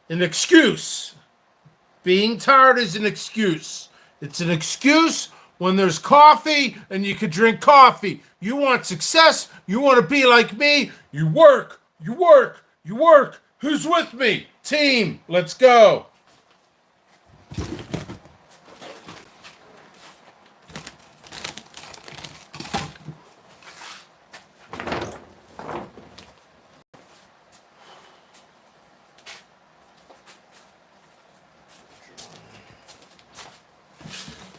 an excuse. Being tired is an excuse. It's an excuse when there's coffee and you can drink coffee. You want success. You want to be like me. You work, you work, you work. Who's with me? Team, let's go.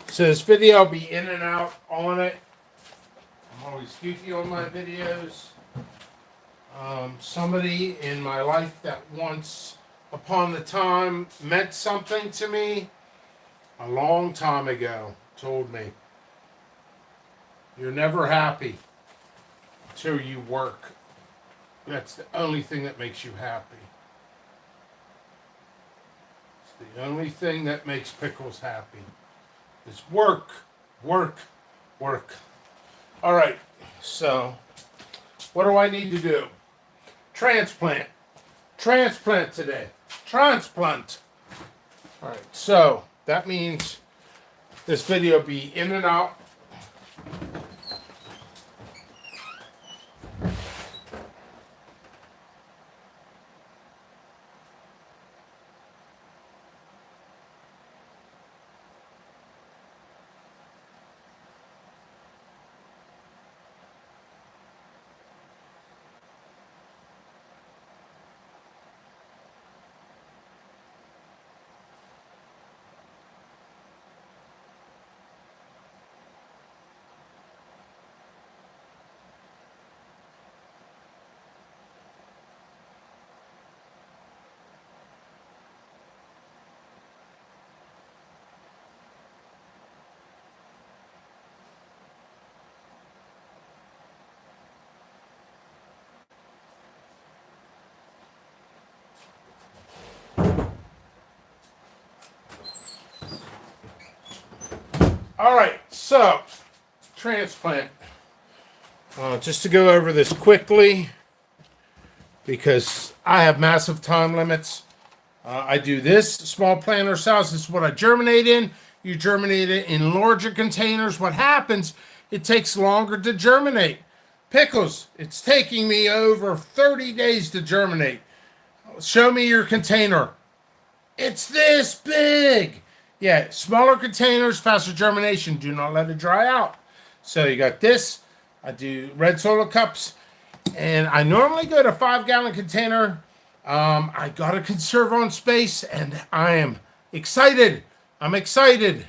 So this video will be in and out on it. I'm always goofy on my videos. Somebody in my life that once upon a time meant something to me a long time ago told me, you're never happy till you work. That's the only thing that makes you happy. It's the only thing that makes Pickles happy. Is work, work, work. All right, so what do I need to do? Transplant. Transplant today. Transplant. All right, so that means this video will be in and out. All right, so transplant. Just to go over this quickly, because I have massive time limits. I do this small planter size. This is what I germinate in. You germinate it in larger containers. What happens? It takes longer to germinate. Pickles, it's taking me over 30 days to germinate. Show me your container. It's this big. Yeah, smaller containers, faster germination. Do not let it dry out. So you got this. I do red solo cups. And I normally go to 5-gallon container. I got to conserve on space, and I am excited. I'm excited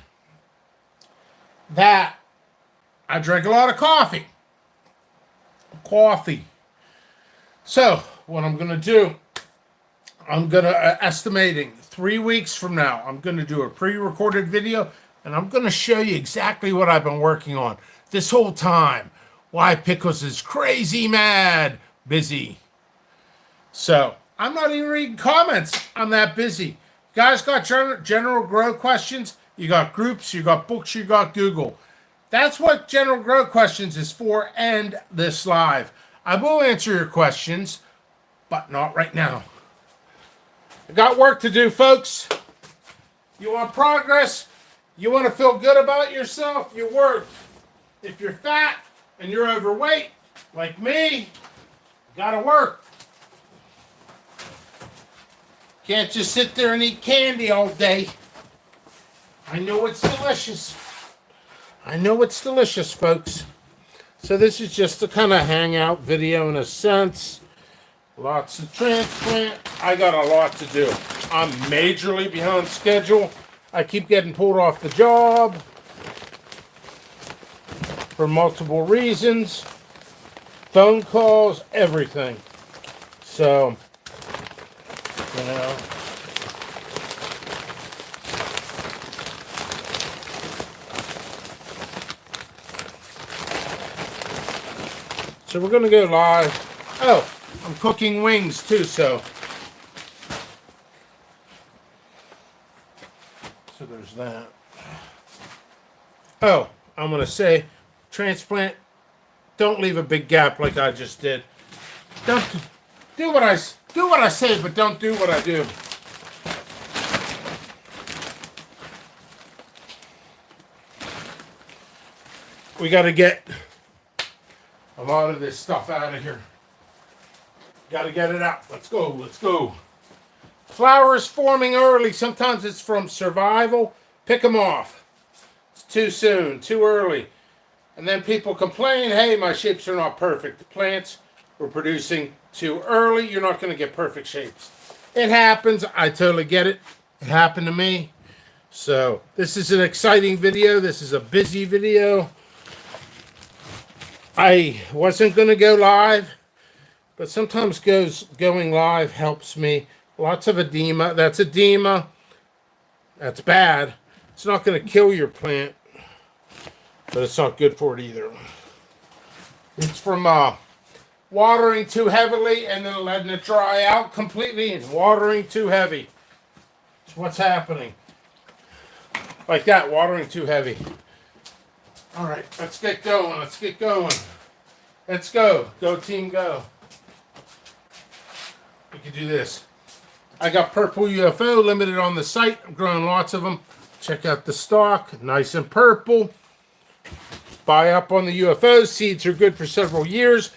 that I drink a lot of coffee. So what I'm going to do, I'm going to estimating 3 weeks from now, I'm going to do a pre-recorded video, and I'm going to show you exactly what I've been working on this whole time. Why Pickles is crazy mad busy. So I'm not even reading comments. I'm that busy. You guys got general grow questions? You got groups, you got books, you got Google. That's what general grow questions is for, and this live. I will answer your questions, but not right now. I got work to do, folks. You want progress? You want to feel good about yourself? You work. If you're fat and you're overweight, like me, you gotta work. Can't just sit there and eat candy all day. I know it's delicious. I know it's delicious, folks. So this is just a kind of hangout video in a sense. Lots of transplant. I got a lot to do. I'm majorly behind schedule. I keep getting pulled off the job for multiple reasons. Phone calls, everything. So, you know. So we're going to go live. Oh, I'm cooking wings too, so there's that. Oh, I'm going to say, transplant, don't leave a big gap like I just did. Don't do what I say, but don't do what I do. we got to get a lot of this stuff out of here. Got to get it out. Let's go. Let's go. Flowers forming early. Sometimes it's from survival. Pick them off. It's too soon, too early. And then people complain, hey, my shapes are not perfect. The plants were producing too early. You're not going to get perfect shapes. It happens. I totally get it. It happened to me. So this is an exciting video. This is a busy video. I wasn't going to go live, but sometimes going live helps me. Lots of edema. That's edema. That's bad. It's not going to kill your plant, but it's not good for it either. It's from watering too heavily and then letting it dry out completely and watering too heavy. That's what's happening. Like that, watering too heavy. All right, let's get going. Let's get going. Let's go. Go team, go. We can do this. I got purple UFO limited on the site. I'm growing lots of them. Check out the stock, nice and purple. Buy up on the UFOs. Seeds are good for several years.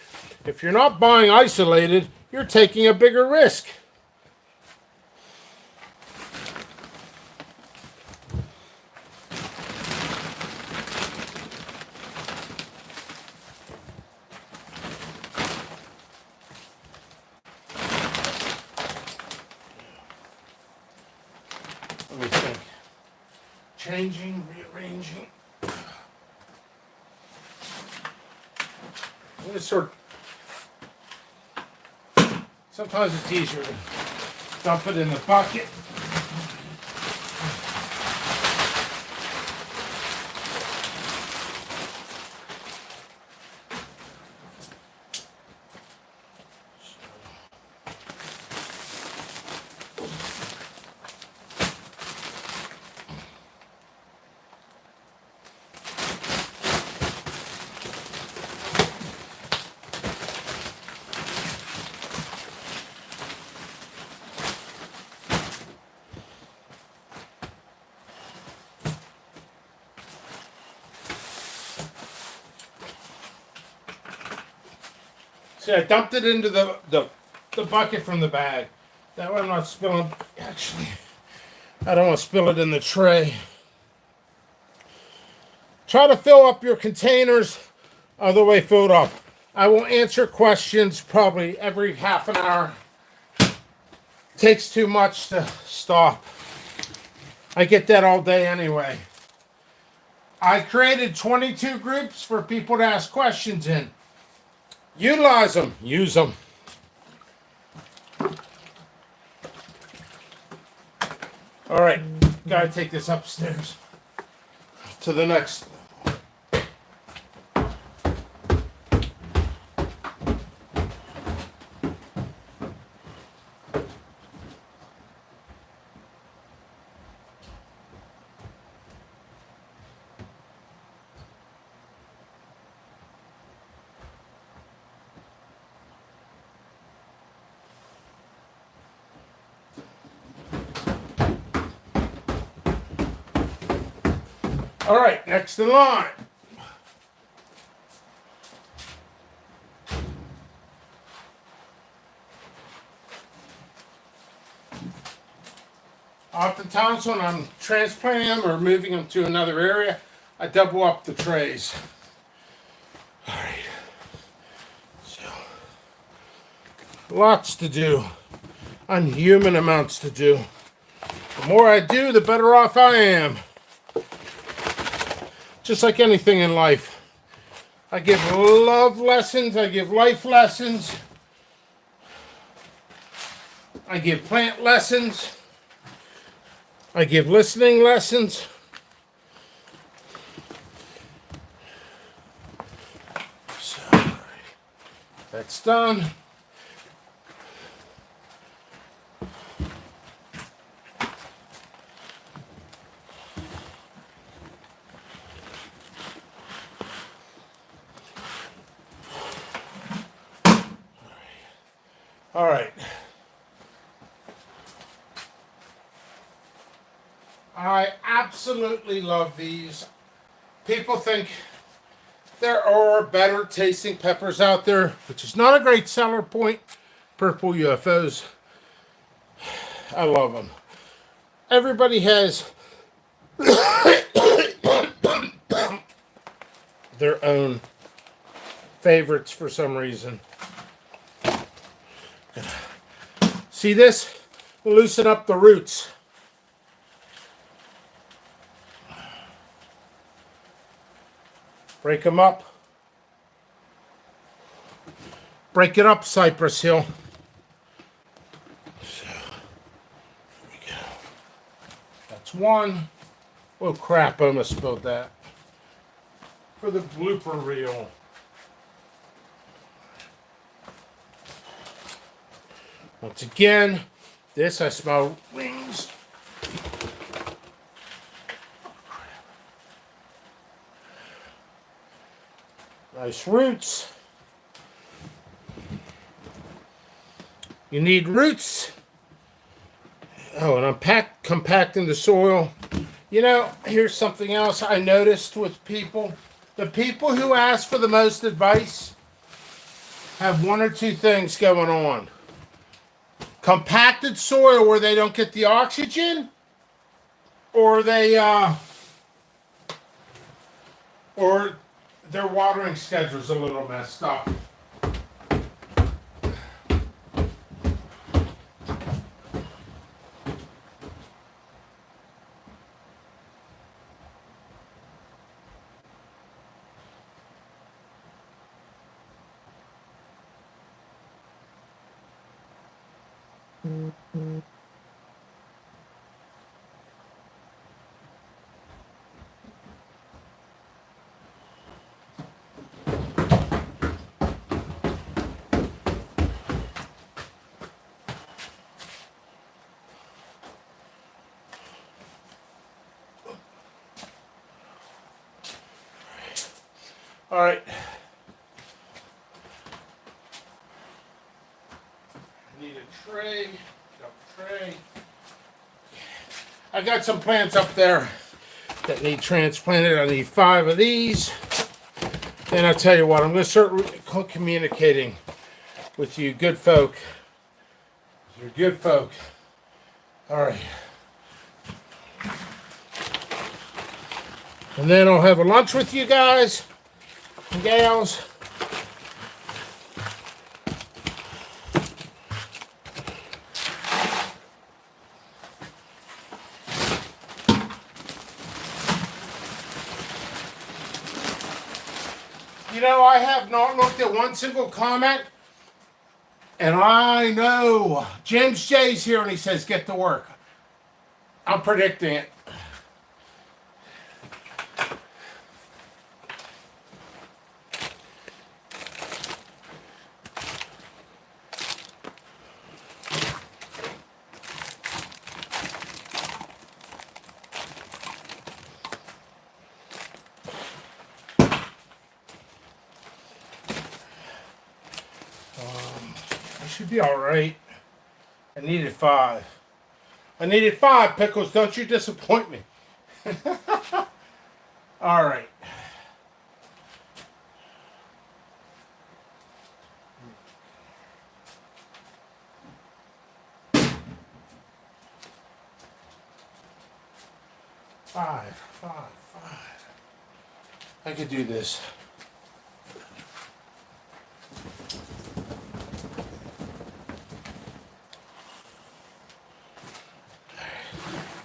If you're not buying isolated, you're taking a bigger risk. Let me think. Changing, rearranging. I'm going to sort. Sometimes it's easier to dump it in the bucket. See, I dumped it into the bucket from the bag. That way I'm not spilling. Actually, I don't want to spill it in the tray. Try to fill up your containers. Other way filled up. I will answer questions probably every half an hour. Takes too much to stop. I get that all day anyway. I created 22 groups for people to ask questions in. Utilize them. Use them. All right. Gotta take this upstairs to the next. All right, next in line. Oftentimes when I'm transplanting them or moving them to another area, I double up the trays. All right. So, lots to do. Unhuman amounts to do. The more I do, the better off I am. Just like anything in life. I give love lessons, I give life lessons, I give plant lessons, I give listening lessons. So, that's done. All right. I absolutely love these. People think There are better tasting peppers out there, which is not a great seller point. Purple UFOs. I love them. Everybody has their own favorites for some reason. See this? We'll loosen up the roots. Break them up. Break it up, Cypress Hill. So, here we go. That's one. Oh crap, I almost spilled that. For the blooper reel. Once again, this I smell wings. Nice roots. You need roots. Oh, and I'm compacting the soil. You know, here's something else I noticed with people. The people who ask for the most advice have one or two things going on. Compacted soil where they don't get the oxygen, or or their watering schedule's a little messed up. All right. I need a tray. Got a tray. I got some plants up there that need transplanted. I need 5 of these. And I'll tell you what, I'm going to start communicating with you good folk. You're good folk. All right. And then I'll have a lunch with you guys and gals. You know, I have not looked at one single comment, and I know James J's here and he says, get to work. I'm predicting it. Should be all right. I needed 5. I needed 5, Pickles. Don't you disappoint me. All right. Five. I could do this.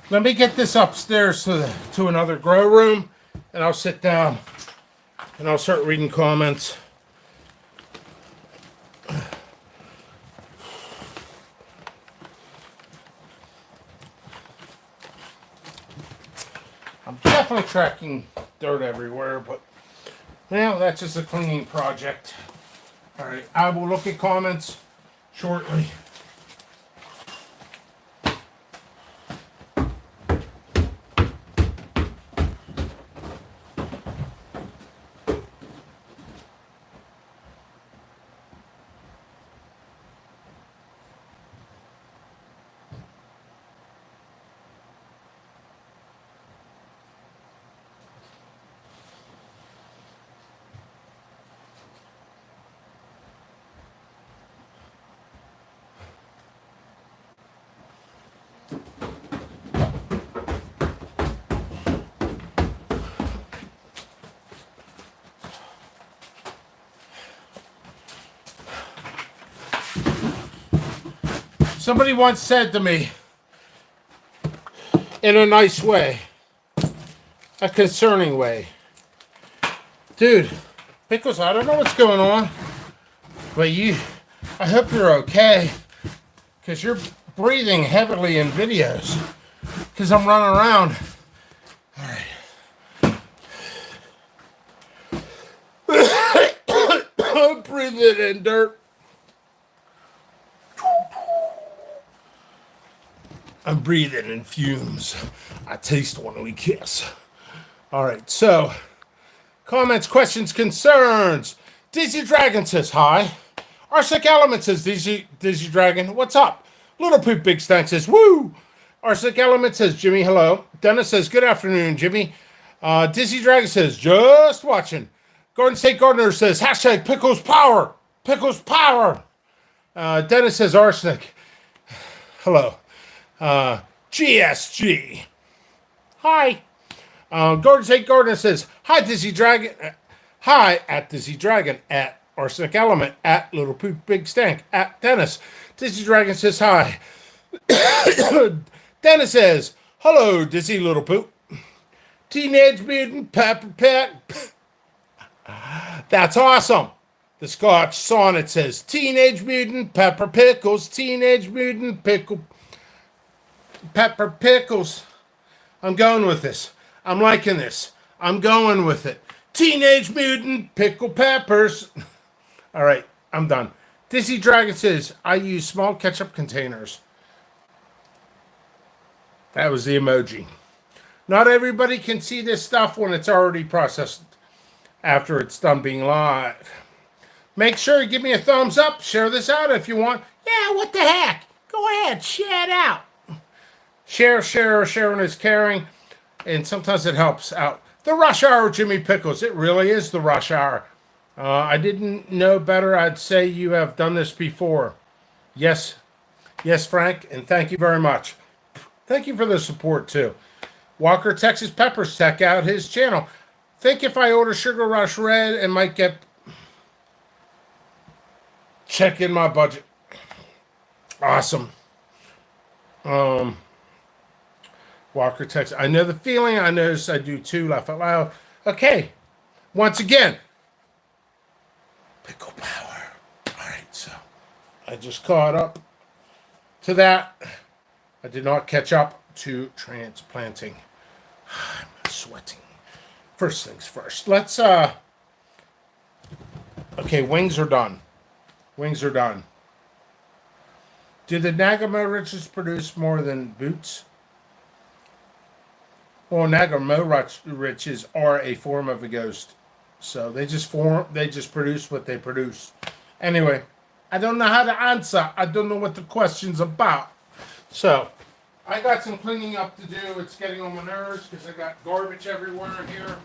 Let me get this upstairs to another grow room, and I'll sit down and I'll start reading comments. I'm definitely tracking dirt everywhere, but well, that's just a cleaning project. All right, I will look at comments shortly. Somebody once said to me, in a nice way, a concerning way, dude, Pickles, I don't know what's going on, but I hope you're okay, because you're breathing heavily in videos, because I'm running around. All right. I'm breathing in dirt. I'm breathing in fumes. I taste one we kiss. All right, so comments, questions, concerns. Dizzy Dragon says hi. Arctic Element says Dizzy Dragon, what's up? Little Poop Big Stank says woo. Arctic Element says Jimmy, hello. Dennis says good afternoon, Jimmy. Dizzy Dragon says just watching. Garden State Gardener says hashtag Pickles Power. Pickles Power. Dennis says arsenic. Hello. GSG. Hi. Garden State Gardener says, hi, Dizzy Dragon. Hi, at Dizzy Dragon, at Arsenic Element, at Little Poop Big Stank, at Dennis. Dizzy Dragon says, hi. Dennis says, hello, Dizzy Little Poop. Teenage Mutant Pepper Pet. That's awesome. The Scotch Sonnet says, Teenage Mutant Pepper Pickles, Teenage Mutant Pepper Pickles. I'm going with this. I'm liking this. I'm going with it. Teenage Mutant Pickle Peppers. All right, I'm done. Dizzy Dragon says, I use small ketchup containers. That was the emoji. Not everybody can see this stuff when it's already processed after it's done being live. Make sure you give me a thumbs up. Share this out if you want. Yeah, what the heck? Go ahead, share it out. Sharing is caring, and sometimes it helps out. The rush hour, Jimmy Pickles. It really is the rush hour. I didn't know better. I'd say you have done this before. Yes, Frank, and thank you very much. Thank you for the support, too. Walker, Texas Peppers, check out his channel. Think if I order Sugar Rush Red, it might get... Check in my budget. Awesome. Walker, Texas. I know the feeling. I notice I do too. Laugh out loud. Okay. Once again. Pickle power. All right. So I just caught up to that. I did not catch up to transplanting. I'm sweating. First things first. Let's, okay. Wings are done. Wings are done. Did the Nagamo Riches produce more than boots? Well, Nagamo Riches are a form of a ghost. So they just produce what they produce. Anyway, I don't know how to answer. I don't know what the question's about. So, I got some cleaning up to do. It's getting on my nerves because I got garbage everywhere in here.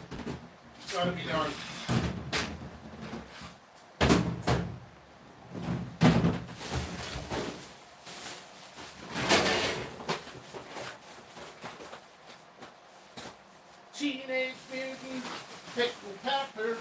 It's got to be done. Teenage Mutant Pickle Peppers.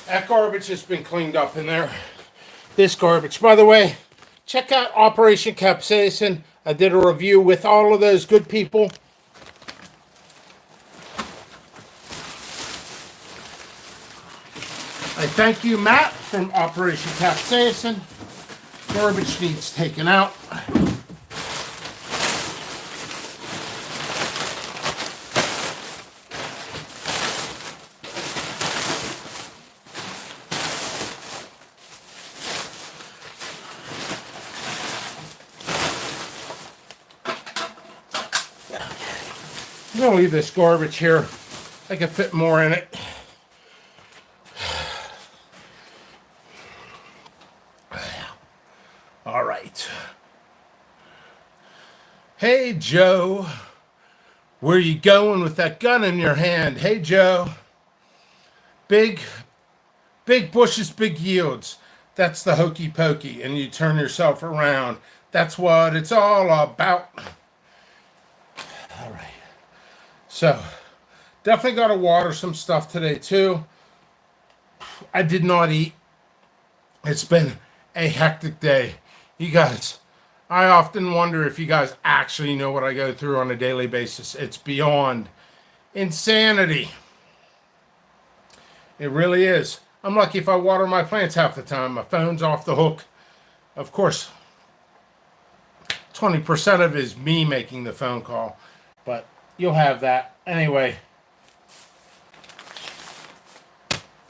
That garbage has been cleaned up in there. This garbage. By the way, check out Operation Capsaicin. I did a review with all of those good people. I thank you, Matt, from Operation Capsaicin. Garbage needs taken out. I'm going to leave this garbage here. I can fit more in it. All right. Joe, where you going with that gun in your hand? Hey, Joe. Big bushes, big yields. That's the hokey pokey. And you turn yourself around. That's what it's all about. All right. So, definitely got to water some stuff today, too. I did not eat. It's been a hectic day. You guys, I often wonder if you guys actually know what I go through on a daily basis. It's beyond insanity. It really is. I'm lucky if I water my plants half the time. My phone's off the hook. Of course, 20% of it is me making the phone call. But you'll have that. Anyway,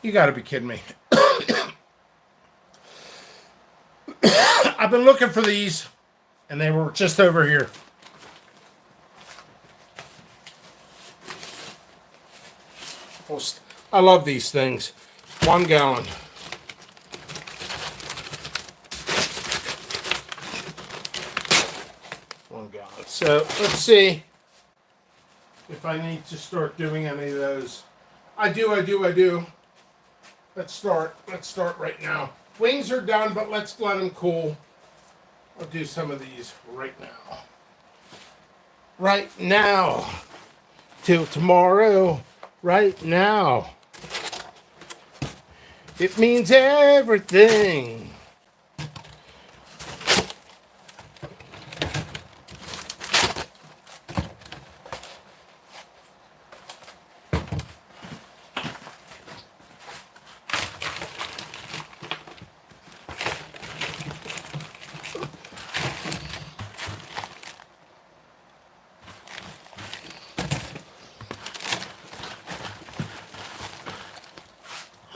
you got to be kidding me. I've been looking for these, and they were just over here. I love these things. 1 gallon. So let's see if I need to start doing any of those. I do. Let's start right now. Wings are done, but let's let them cool. I'll do some of these right now. Right now. Till tomorrow. Right now. It means everything.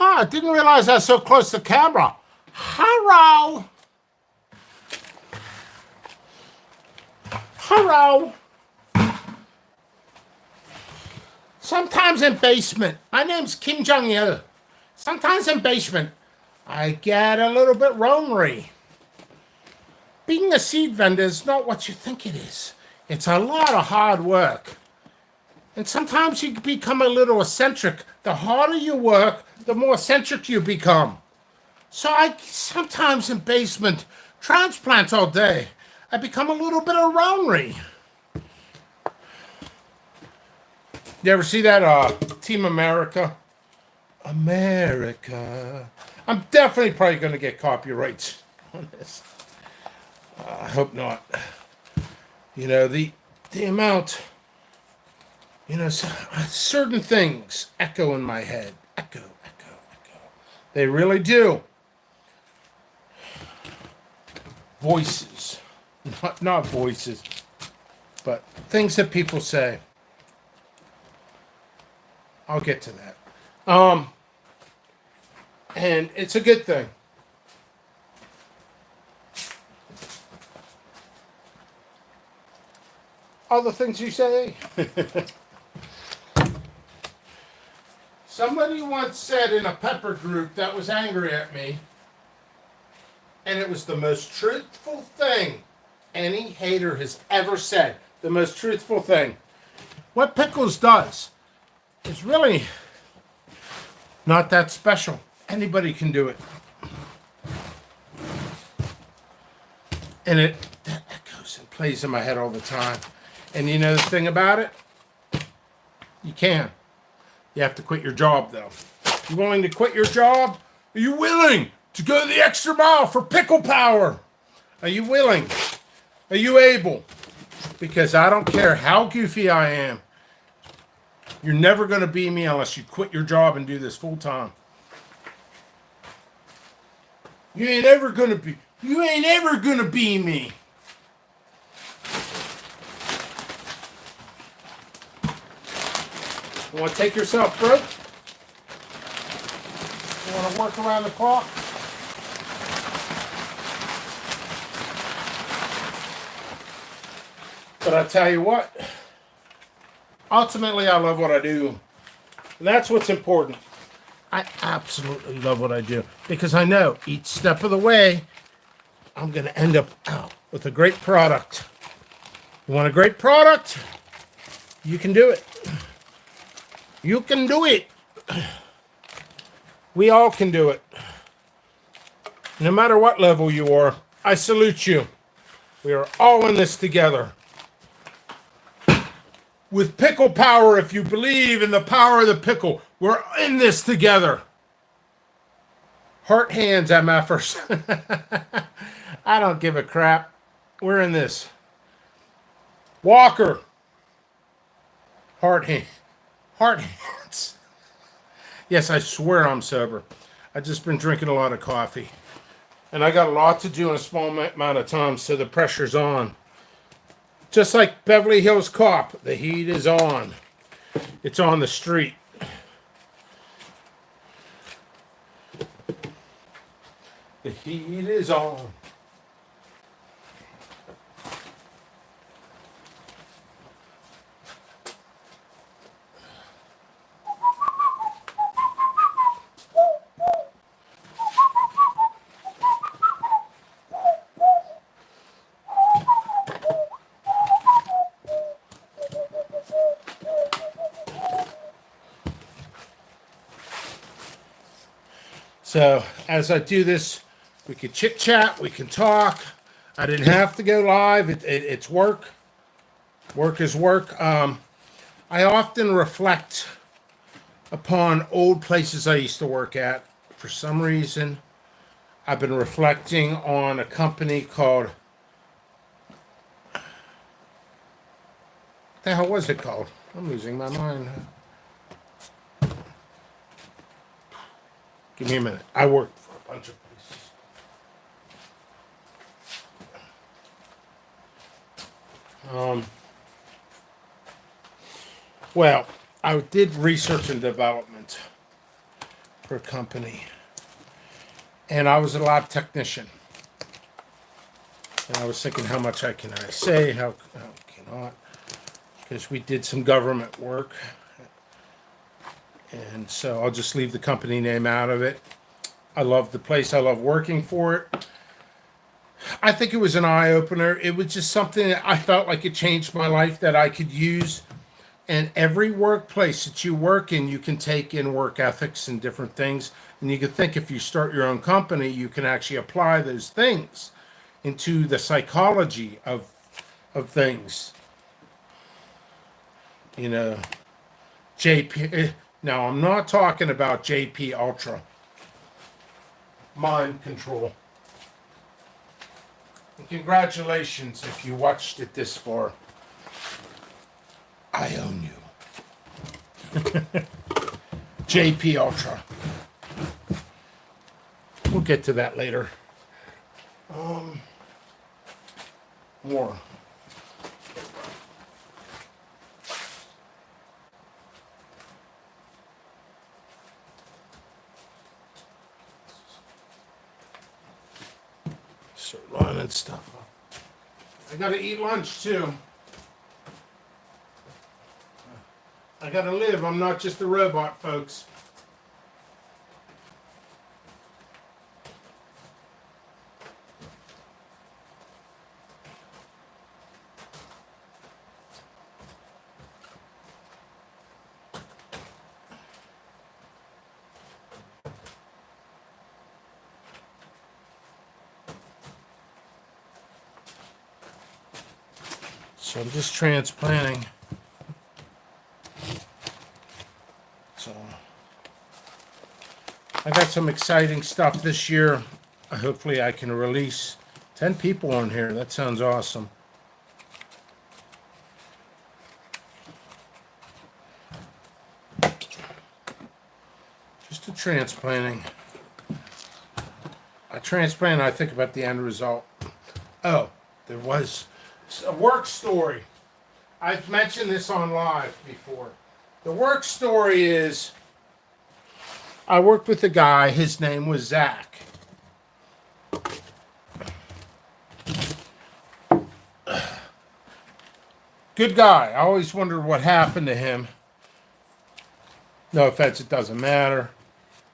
I didn't realize I was so close to the camera. Hello. Hello. Sometimes in basement. My name's Kim Jong-il. Sometimes in basement, I get a little bit lonely. Being a seed vendor is not what you think it is. It's a lot of hard work. And sometimes you become a little eccentric. The harder you work, the more eccentric you become. So I sometimes in basement, transplants all day. I become a little bit of lonely. You ever see that Team America? America. I'm definitely probably going to get copyrights on this. I hope not. You know, the amount, you know, certain things echo in my head. Echo. They really do. Voices. Not voices, but things that people say. I'll get to that. And it's a good thing. All the things you say. Somebody once said in a pepper group that was angry at me, and it was the most truthful thing any hater has ever said. The most truthful thing. What pickles does is really not that special. Anybody can do it. And that echoes and plays in my head all the time. And you know the thing about it? You can. You have to quit your job, though. You willing to quit your job? Are you willing to go the extra mile for pickle power? Are you willing? Are you able? Because I don't care how goofy I am. You're never going to be me unless you quit your job and do this full time. You ain't ever going to be me. You want to take yourself break? You want to work around the clock? But I tell you what, ultimately I love what I do. And that's what's important. I absolutely love what I do because I know each step of the way I'm going to end up out with a great product. You want a great product? You can do it. You can do it. We all can do it. No matter what level you are, I salute you. We are all in this together. With pickle power, if you believe in the power of the pickle, we're in this together. Heart hands, MFers. I don't give a crap. We're in this. Walker. Heart hand. Heart hands. Yes, I swear I'm sober. I've just been drinking a lot of coffee. And I got a lot to do in a small amount of time, so the pressure's on. Just like Beverly Hills Cop, the heat is on. It's on the street. The heat is on. So as I do this, we can chit chat, we can talk. I didn't have to go live. It's work. Work is work. I often reflect upon old places I used to work at. For some reason, I've been reflecting on a company called, what the hell was it called? I'm losing my mind. Give me a minute. I worked for a bunch of places. Well, I did research and development for a company, and I was a lab technician. And I was thinking, how much can I say, how cannot, because we did some government work. And so I'll just leave the company name out of it. I love the place. I love working for it. I think it was an eye-opener. It was just something that I felt like it changed my life that I could use. And every workplace that you work in, you can take in work ethics and different things. And you can think if you start your own company, you can actually apply those things into the psychology of things. You know, JP... Now, I'm not talking about JP Ultra. Mind control. And congratulations if you watched it this far. I own you. JP Ultra. We'll get to that later. More. Start lining stuff up. I gotta eat lunch too. I gotta live. I'm not just a robot, folks. So I'm just transplanting. So I got some exciting stuff this year. Hopefully I can release 10 people on here. That sounds awesome. Just a transplanting. I transplant, I think about the end result. Oh, there was a work story. I've mentioned this on live before. The work story is I worked with a guy, his name was Zach. Good guy. I always wondered what happened to him. No offense, it doesn't matter.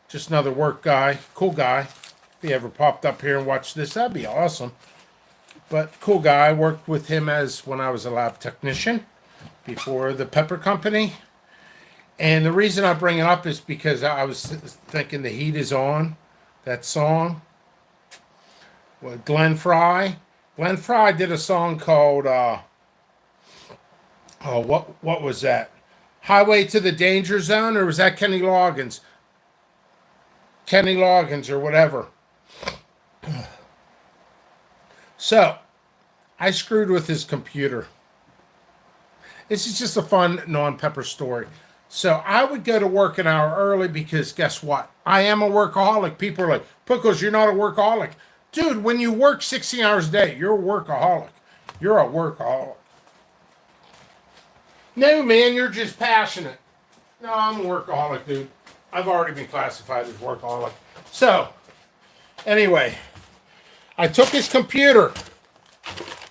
Just another work guy. Cool guy. If he ever popped up here and watched this, that'd be awesome. but cool guy. I worked with him as when I was a lab technician before the pepper company. And the reason I bring it up is because I was thinking The Heat Is On, that song with Glenn Fry. Glenn Fry did a song called, what was that? Highway to the Danger Zone, or was that Kenny Loggins? Kenny Loggins or whatever. So, I screwed with his computer. This is just a fun non-pepper story. So I would go to work an hour early because guess what? I am a workaholic. People are like, Pickles, you're not a workaholic. Dude, when you work 16 hours a day, you're a workaholic. You're a workaholic. No, man, you're just passionate. No, I'm a workaholic, dude. I've already been classified as workaholic. So, anyway, I took his computer.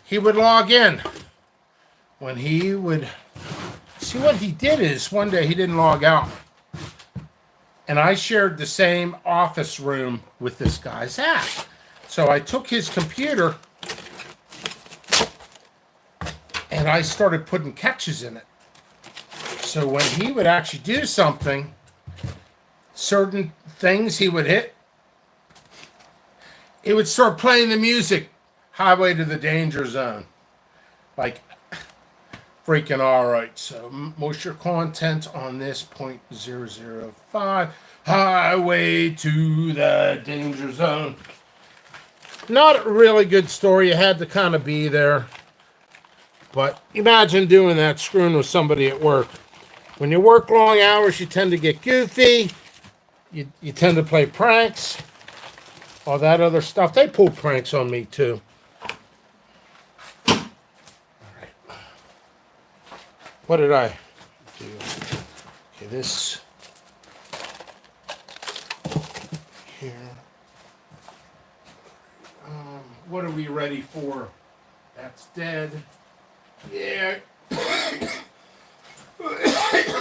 He would log in. When he would... See, what he did is, one day he didn't log out. And I shared the same office room with this guy's app. So I took his computer and I started putting catches in it. So when he would actually do something, certain things he would hit, it would start playing the music, Highway to the Danger Zone. Like, freaking all right. So moisture content on this 0.005, Highway to the Danger Zone. Not a really good story. You had to kind of be there. But imagine doing that, screwing with somebody at work. When you work long hours, you tend to get goofy. You tend to play pranks. All that other stuff. They pulled pranks on me too. What did I do? Okay, this here. What are we ready for? That's dead. Yeah.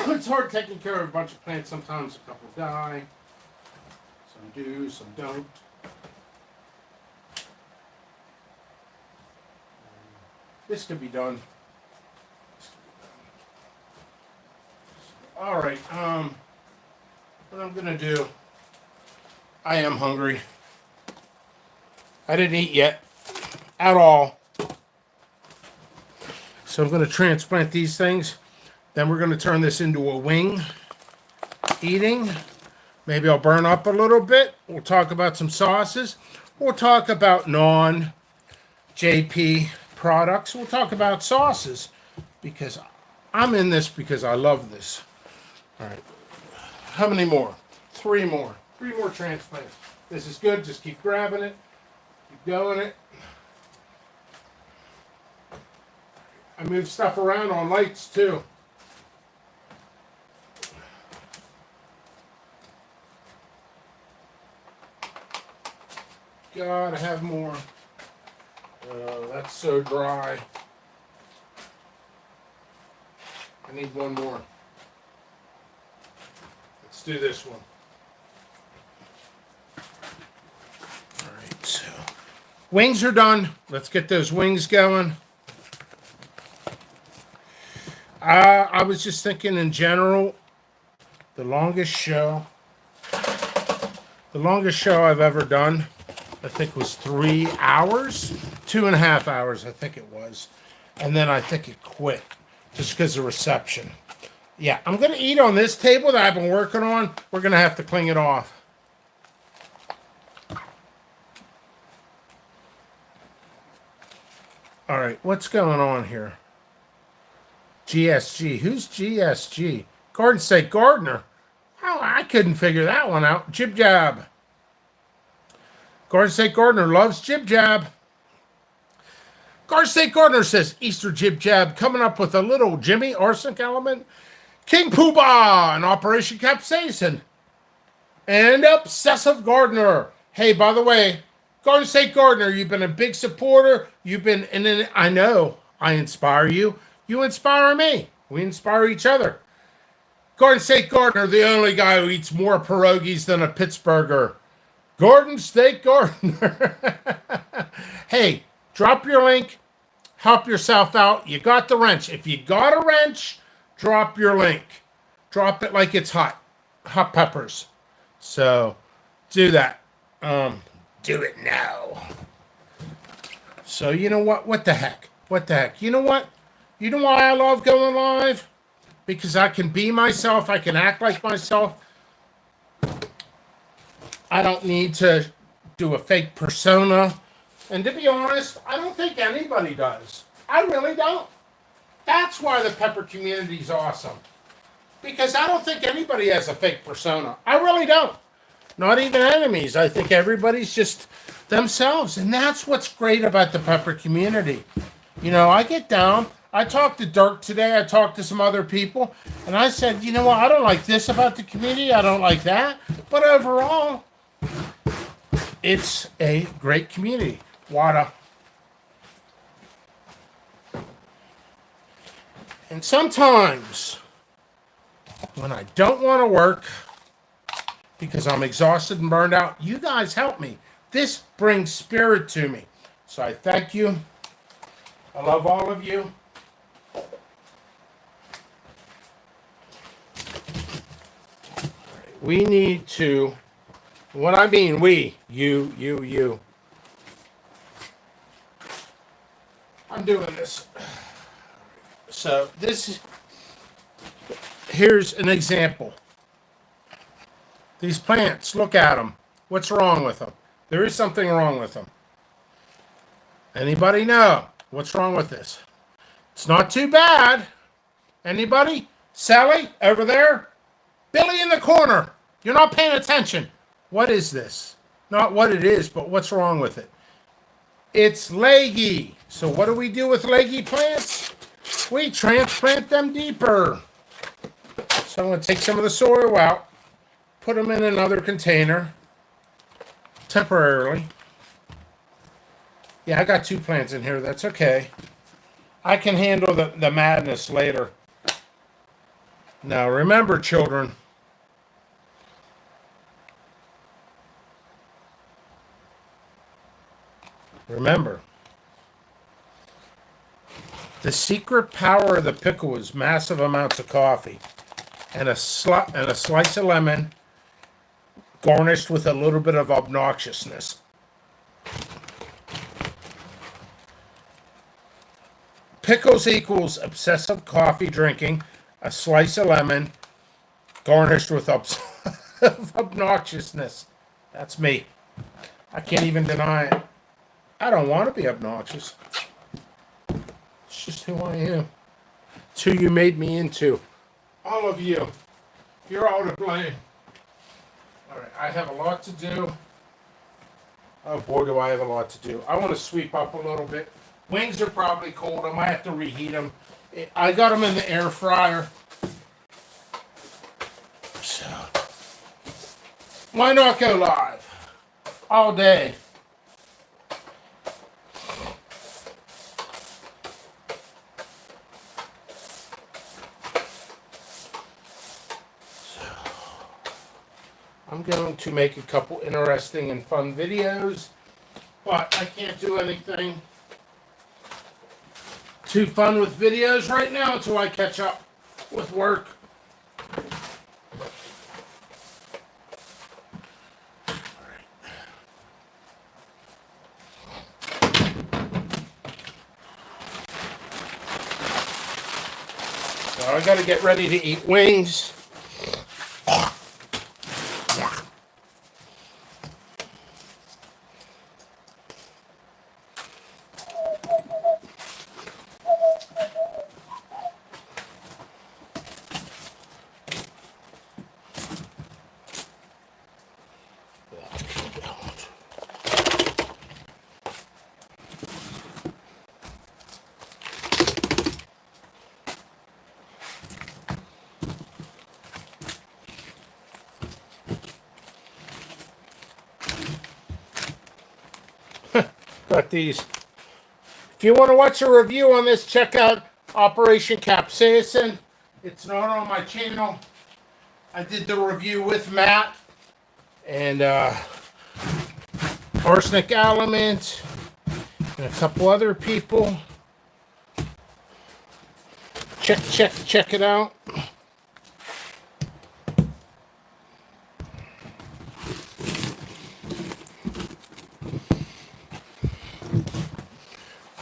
It's hard taking care of a bunch of plants. Sometimes a couple die. Some do, some don't. This could be done. All right, what I'm gonna do, I am hungry. I didn't eat yet, at all. So I'm gonna transplant these things. Then we're gonna turn this into a wing eating. Maybe I'll burn up a little bit. We'll talk about some sauces. We'll talk about non-JP products. We'll talk about sauces because I'm in this because I love this. All right. How many more? 3 more. 3 more transplants. This is good. Just keep grabbing it. Keep going it. I move stuff around on lights too. Gotta have more. That's so dry. I need one more. Let's do this one. All right, so wings are done. Let's get those wings going. I was just thinking in general, the longest show I've ever done, I think was 3 hours, 2.5 hours, I think it was. And then I think it quit just because of reception. Yeah, I'm going to eat on this table that I've been working on. We're going to have to clean it off. All right, what's going on here? GSG. Who's GSG? Garden State Gardener. Oh, I couldn't figure that one out. Jib Jab. Garden State Gardener loves Jib Jab. Garden State Gardener says Easter Jib Jab coming up with a little Jimmy arsenic element. King Poobah and Operation Capsaicin. And Obsessive Gardener. Hey, by the way, Garden State Gardener, you've been a big supporter. You've been, and then I know I inspire you. You inspire me. We inspire each other. Garden State Gardener, the only guy who eats more pierogies than a Pittsburgher. Garden State Gardener. Hey, Drop your link. Help yourself out. You got the wrench. If you got a wrench, drop your link. Drop it like it's hot. Hot peppers. So do that. Do it now. So you know what? What the heck? What the heck? You know what? You know why I love going live? Because I can be myself. I can act like myself. I don't need to do a fake persona. And to be honest, I don't think anybody does. I really don't. That's why the pepper community is awesome. Because I don't think anybody has a fake persona. I really don't. Not even enemies. I think everybody's just themselves. And that's what's great about the pepper community. You know, I get down. I talked to Dirk today. I talked to some other people. And I said, you know what? I don't like this about the community. I don't like that. But overall, it's a great community. Water. And sometimes, when I don't want to work, because I'm exhausted and burned out, you guys help me. This brings spirit to me. So I thank you. I love all of you. We need to, what I mean, you. I'm doing this. So here's an example. These plants, look at them. What's wrong with them? There is something wrong with them. Anybody know what's wrong with this? It's not too bad. Anybody? Sally, over there? Billy in the corner. You're not paying attention. What is this? Not what it is, but what's wrong with it. It's leggy. So what do we do with leggy plants? We transplant them deeper. So I'm going to take some of the soil out, put them in another container, temporarily. Yeah, I got 2 plants in here. That's okay. I can handle the madness later. Now remember, children, remember, the secret power of the pickle is massive amounts of coffee and a slice of lemon garnished with a little bit of obnoxiousness. Pickles equals obsessive coffee drinking, a slice of lemon garnished with obnoxiousness. That's me. I can't even deny it. I don't want to be obnoxious. It's just who I am. It's who you made me into. All of you. You're all to blame. All right, I have a lot to do. Oh boy, do I have a lot to do. I want to sweep up a little bit. Wings are probably cold. I might have to reheat them. I got them in the air fryer. So, why not go live? All day. I'm going to make a couple interesting and fun videos, but I can't do anything too fun with videos right now until I catch up with work. So I got to get ready to eat wings. Got these. If you want to watch a review on this, check out Operation Capsaicin. It's not on my channel. I did the review with Matt. And arsenic element, and a couple other people. Check it out.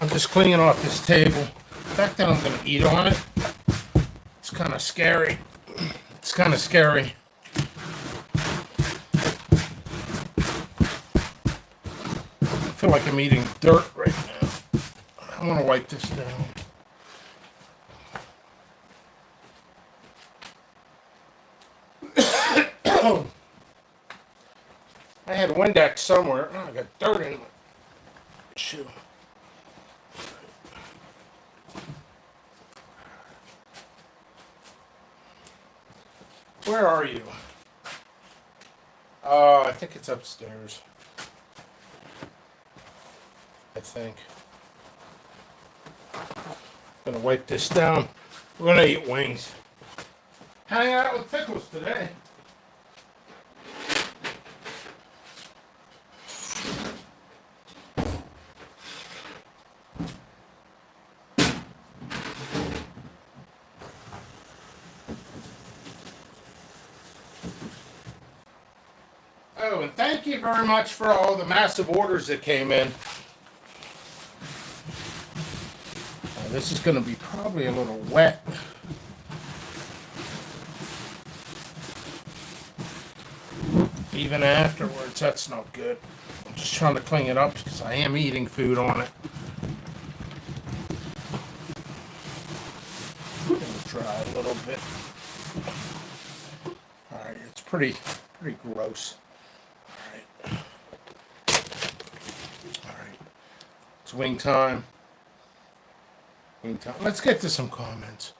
I'm just cleaning off this table. The fact that I'm going to eat on it, it's kind of scary. It's kind of scary. I feel like I'm eating dirt right now. I want to wipe this down. I had a Windex somewhere. Oh, I got dirt in my shoe. Where are you? I think it's upstairs. I think. I'm gonna wipe this down. We're gonna eat wings. Hang out with pickles today. Oh, and thank you very much for all the massive orders that came in. This is going to be probably a little wet. Even afterwards, that's not good. I'm just trying to clean it up because I am eating food on it. It'll dry a little bit. Alright, it's pretty gross. Alright. It's wing time. Wing time. Let's get to some comments.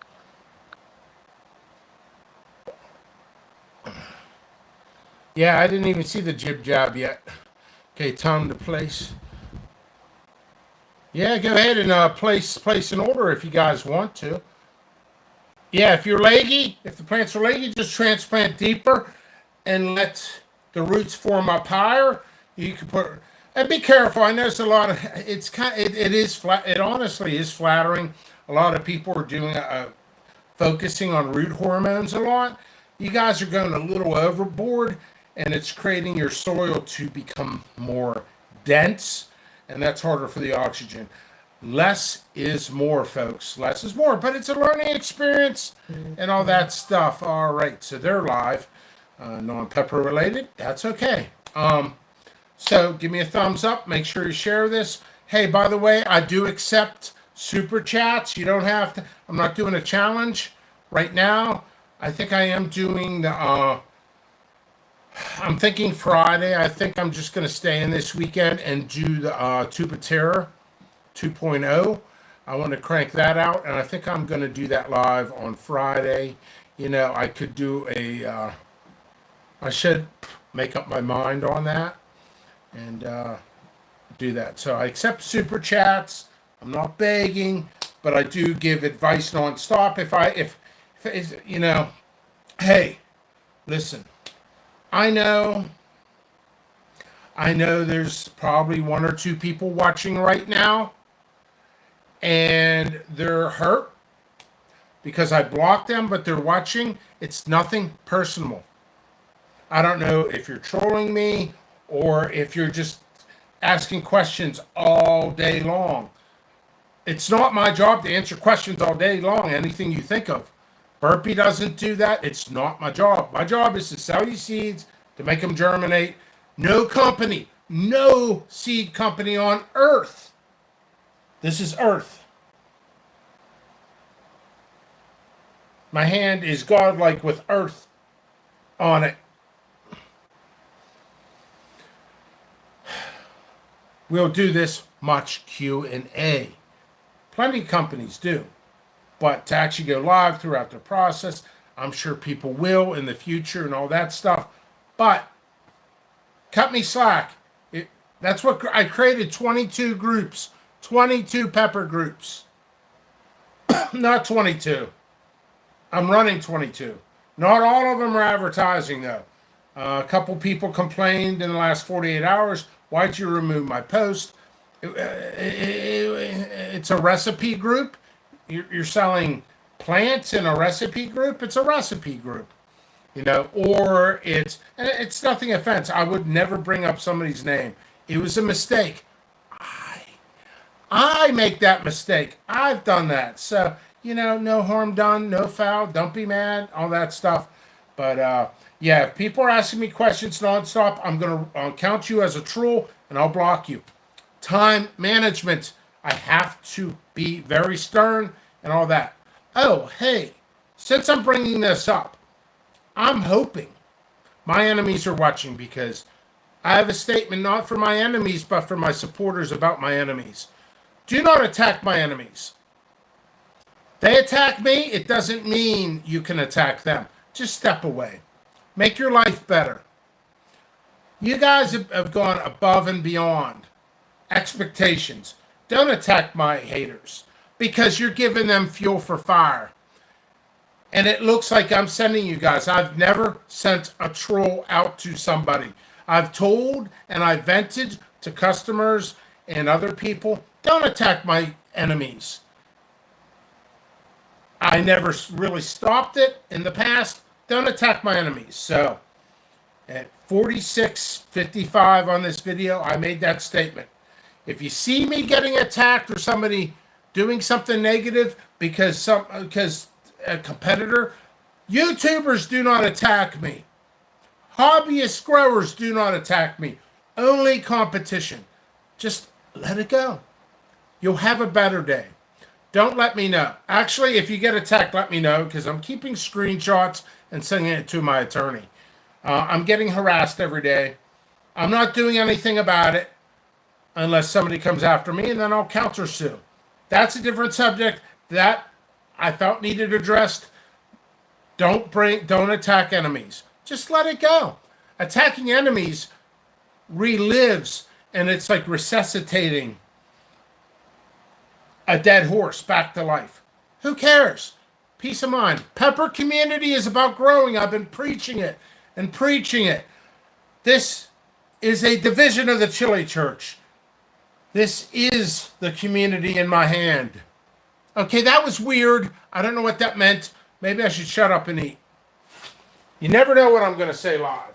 Yeah, I didn't even see the jib jab yet. Okay, time to place. Yeah, go ahead and place an order if you guys want to. Yeah, if you're leggy, if the plants are leggy, just transplant deeper and let the roots form up higher. You can put, and be careful. I notice a lot of it's it is flat. It honestly is flattering. A lot of people are doing focusing on root hormones a lot. You guys are going a little overboard, and it's creating your soil to become more dense, and that's harder for the oxygen. Less is more, folks. Less is more, but it's a learning experience and all that stuff. All right, so they're live, non-pepper related. That's okay. So give me a thumbs up. Make sure you share this. Hey, by the way, I do accept super chats. You don't have to. I'm not doing a challenge right now. I think I am doing the. I'm thinking Friday. I think I'm just going to stay in this weekend and do the Tube of Terror 2.0. I want to crank that out, and I think I'm going to do that live on Friday. You know, I could do a. I should make up my mind on that and do that. So I accept super chats. I'm not begging, but I do give advice nonstop. If you know, hey, listen. I know there's probably one or two people watching right now, and they're hurt because I blocked them, but they're watching. It's nothing personal. I don't know if you're trolling me or if you're just asking questions all day long. It's not my job to answer questions all day long, anything you think of. Burpee doesn't do that. It's not my job. My job is to sell you seeds, to make them germinate. No company, no seed company on earth. This is earth. My hand is godlike with earth on it. We'll do this much Q&A. Plenty of companies do. But to actually go live throughout the process, I'm sure people will in the future and all that stuff. But cut me slack. That's what I created 22 groups, 22 pepper groups. Not 22. I'm running 22. Not all of them are advertising though. A couple people complained in the last 48 hours. Why'd you remove my post? It's a recipe group. You're selling plants in a recipe group. It's a recipe group, or and it's nothing offense. I would never bring up somebody's name. It was a mistake. I make that mistake. I've done that. So, no harm done, no foul. Don't be mad, all that stuff. But yeah, if people are asking me questions nonstop, I'm going to count you as a troll and I'll block you. Time management. I have to be very stern and all that. Oh, hey, since I'm bringing this up, I'm hoping my enemies are watching because I have a statement not for my enemies, but for my supporters about my enemies. Do not attack my enemies. They attack me, it doesn't mean you can attack them. Just step away. Make your life better. You guys have gone above and beyond expectations. Don't attack my haters because you're giving them fuel for fire. And it looks like I'm sending you guys. I've never sent a troll out to somebody. I've told and I vented to customers and other people, don't attack my enemies. I never really stopped it in the past. Don't attack my enemies. So at 46:55 on this video, I made that statement. If you see me getting attacked or somebody doing something negative because a competitor, YouTubers do not attack me. Hobbyist growers do not attack me. Only competition. Just let it go. You'll have a better day. Don't let me know. Actually, if you get attacked, let me know because I'm keeping screenshots and sending it to my attorney. I'm getting harassed every day. I'm not doing anything about it unless somebody comes after me, and then I'll counter sue. That's a different subject that I felt needed addressed. Don't attack enemies. Just let it go. Attacking enemies relives, and it's like resuscitating a dead horse back to life. Who cares? Peace of mind. Pepper community is about growing. I've been preaching it and preaching it. This is a division of the Chili Church. This is the community in my hand. Okay, that was weird. I don't know what that meant. Maybe I should shut up and eat. You never know what I'm going to say live.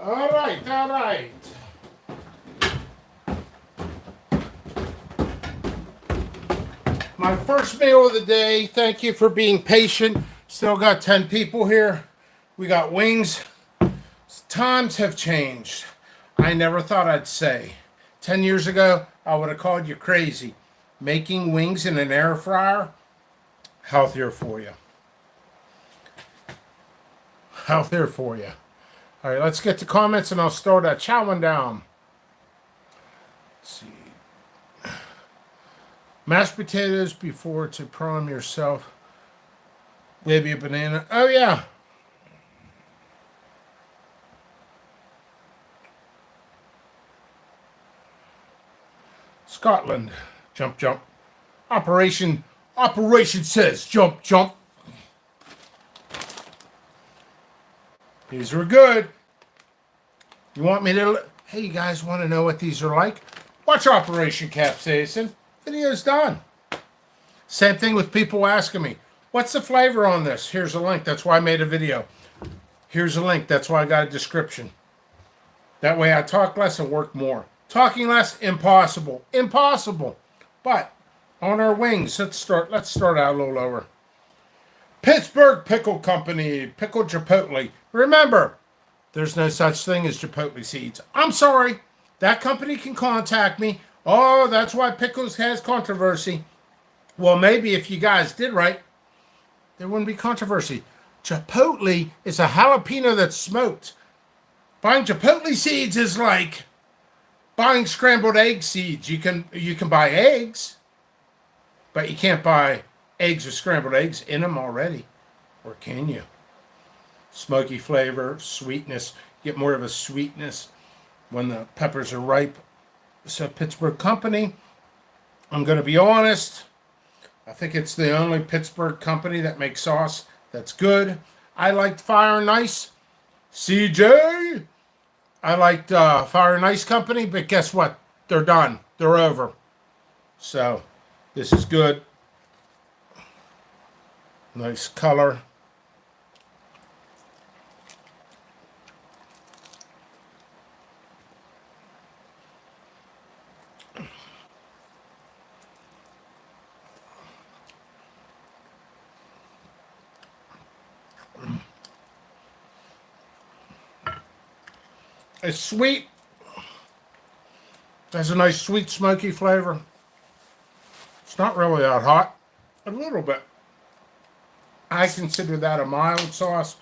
All right, all right. My first meal of the day. Thank you for being patient. Still got 10 people here. We got wings. Times have changed. I never thought I'd say. 10 years ago, I would have called you crazy. Making wings in an air fryer, healthier for you. Healthier for you. All right, let's get to comments and I'll start chowing down. Let's see. Mashed potatoes before to prime yourself. Maybe a banana. Oh, yeah. Scotland. Jump, jump. Operation says jump, jump. These were good. You want me to... Hey, you guys want to know what these are like? Watch Operation Capsaicin. Video's done. Same thing with people asking me, what's the flavor on this? Here's a link. That's why I made a video. Here's a link. That's why I got a description. That way I talk less and work more. Talking less, impossible. Impossible. But on our wings, let's start out a little lower. Pittsburgh Pickle Company, Pickle Chipotle. Remember, there's no such thing as Chipotle seeds. I'm sorry. That company can contact me. Oh, that's why pickles has controversy. Well, maybe if you guys did right, there wouldn't be controversy. Chipotle is a jalapeno that's smoked. Buying Chipotle seeds is like buying scrambled egg seeds. You can buy eggs, but you can't buy eggs with scrambled eggs in them already. Or can you? Smoky flavor, sweetness. Get more of a sweetness when the peppers are ripe. So Pittsburgh company, I'm going to be honest. I think it's the only Pittsburgh company that makes sauce that's good. I liked Fire and Ice. CJ, I liked Fire and Ice Company, but guess what? They're done. They're over. So this is good. Nice color. It's sweet. Has a nice sweet smoky flavor. It's not really that hot. A little bit. I consider that a mild sauce,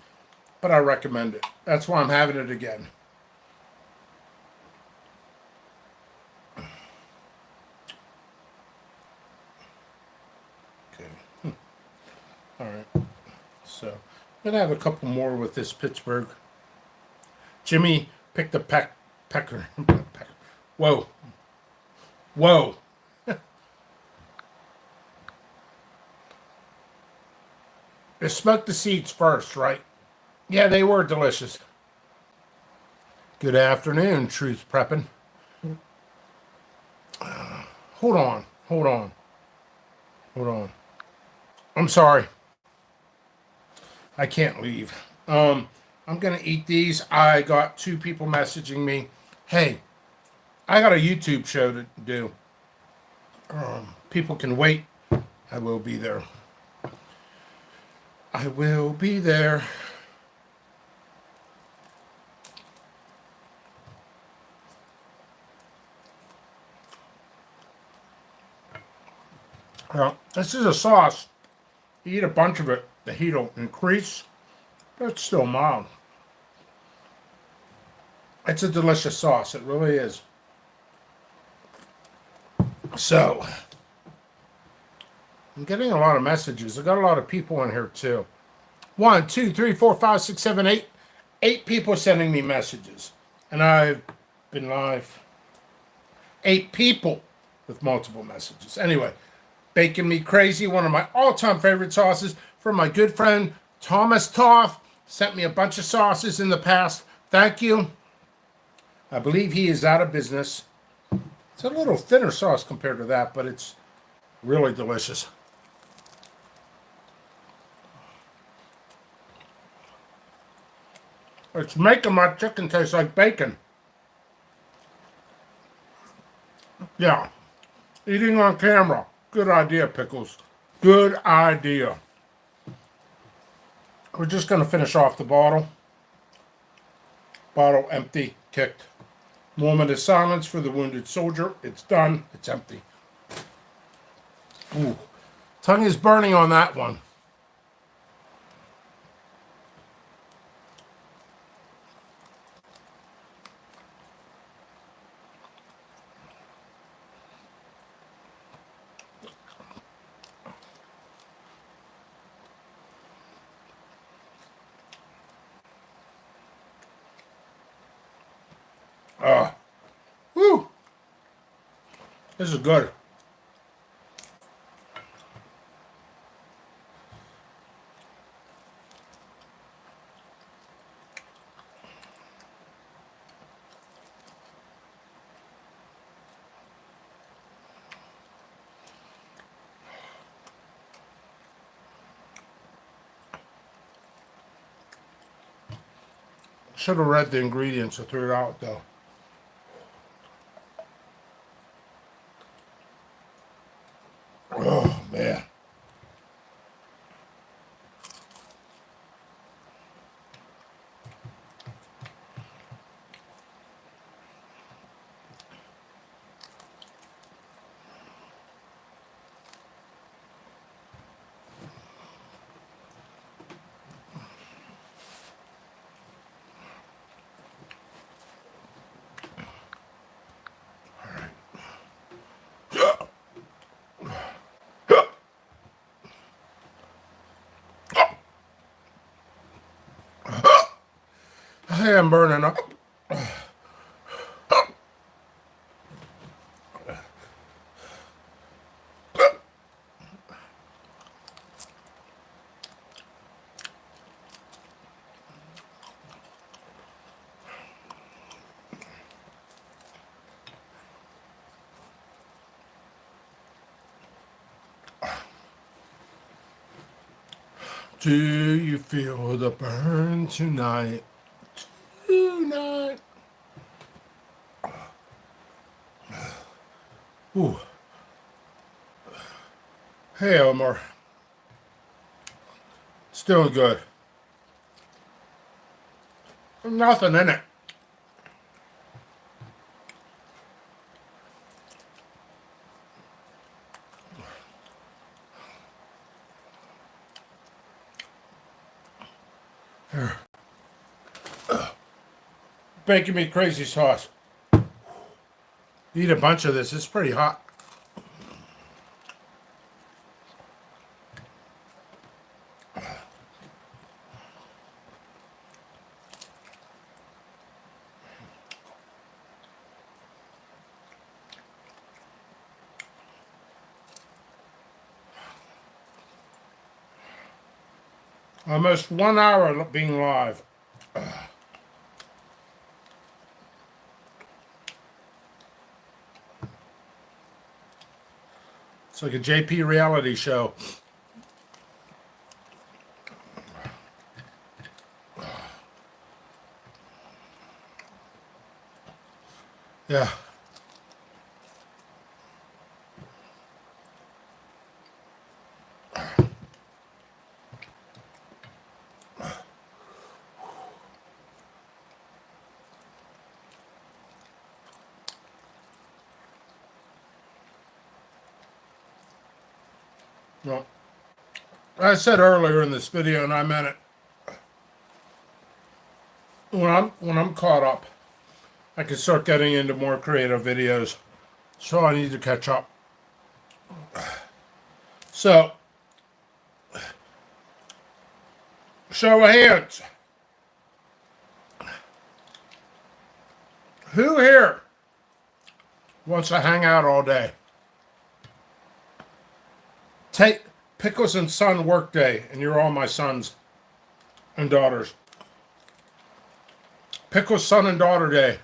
but I recommend it. That's why I'm having it again. Okay. All right. So I'm going to have a couple more with this Pittsburgh. Jimmy picked a pecker. Whoa. Whoa. They smoked the seeds first, right? Yeah, they were delicious. Good afternoon, Truth Prepping. Hold on. I'm sorry. I can't leave. I'm going to eat these. I got 2 people messaging me. Hey, I got a YouTube show to do. People can wait. I will be there. I will be there. Well, this is a sauce. You eat a bunch of it, the heat will increase, but it's still mild. It's a delicious sauce. It really is. So, I'm getting a lot of messages. I got a lot of people in here too. 1, 2, 3, 4, 5, 6, 7, 8. 8 people sending me messages. And I've been live. 8 people with multiple messages. Anyway, Bacon Me Crazy, one of my all-time favorite sauces from my good friend Thomas Toth. Sent me a bunch of sauces in the past. Thank you. I believe he is out of business. It's a little thinner sauce compared to that, but it's really delicious. It's making my chicken taste like bacon. Yeah. Eating on camera. Good idea, Pickles. Good idea. We're just going to finish off the bottle. Bottle empty, kicked. Moment of silence for the wounded soldier. It's done. It's empty. Ooh. Tongue is burning on that one. Whew. This is good. Should have read the ingredients. I threw it out though. Oh man. Hey, I'm burning up. Do you feel the burn tonight? Tonight. Ooh. Hey, Elmer. It's doing good. Nothing in it. Here. Bacon meat crazy sauce. Eat a bunch of this. It's pretty hot. Almost 1 hour being live. It's like a JP reality show. Yeah. Well, I said earlier in this video, and I meant it. When I'm caught up, I can start getting into more creative videos. So I need to catch up. So, show of hands. Who here wants to hang out all day? Take Pickles and Son work day, and you're all my sons and daughters. Pickles son and daughter day.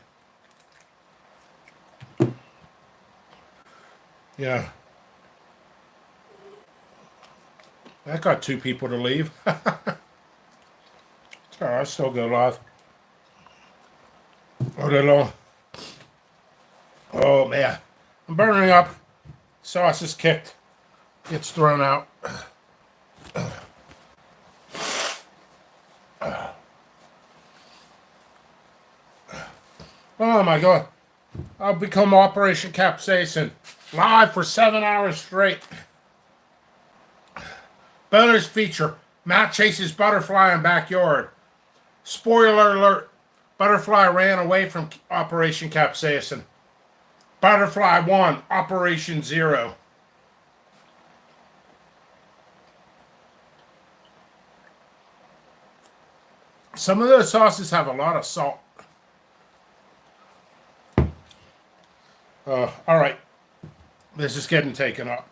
Yeah. I got 2 people to leave. Sorry, I still go live. put it on. Oh man, I'm burning up. Sauce is kicked. Gets thrown out. Oh my god. I'll become Operation Capsaicin. Live for 7 hours straight. Bonus feature. Matt chases butterfly in backyard. Spoiler alert. Butterfly ran away from Operation Capsaicin. Butterfly 1, Operation 0. Some of those sauces have a lot of salt. All right. This is getting taken up.